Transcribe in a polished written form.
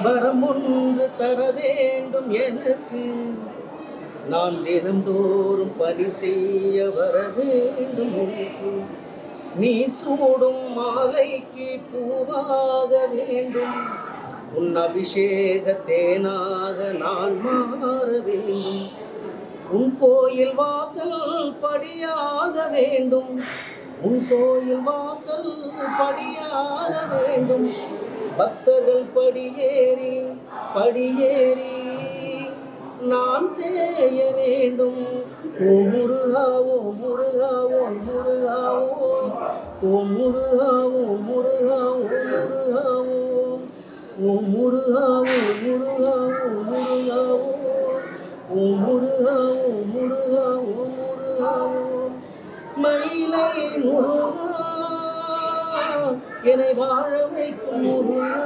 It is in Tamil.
வரம் ஒன்று தர வேண்டும் எனக்கு, நான் தினந்தோறும் பணி செய்ய வர வேண்டும் எனக்கு. நீ சூடும் மாலைக்கு பூவாக வேண்டும், உன் அபிஷேக தேனாக நான் மாற வேண்டும். உன் கோயில் வாசல் படியாக வேண்டும், உன் கோயில் வாசல் படியாக வேண்டும். பக்தர்கள் படியேறி படியேறி நான் தேய வேண்டும். ஓ முருகா ஓ முருகா ஓ முருகா ஓ முருகா ஓ முருகா ஓ முருகா ஓ முருகா ஓ முருகா ஓ முருகா ஓ முருகா ஓ முருகா ஓ மயிலை முருகா என்னை வாழ வைக்கும் முருகா.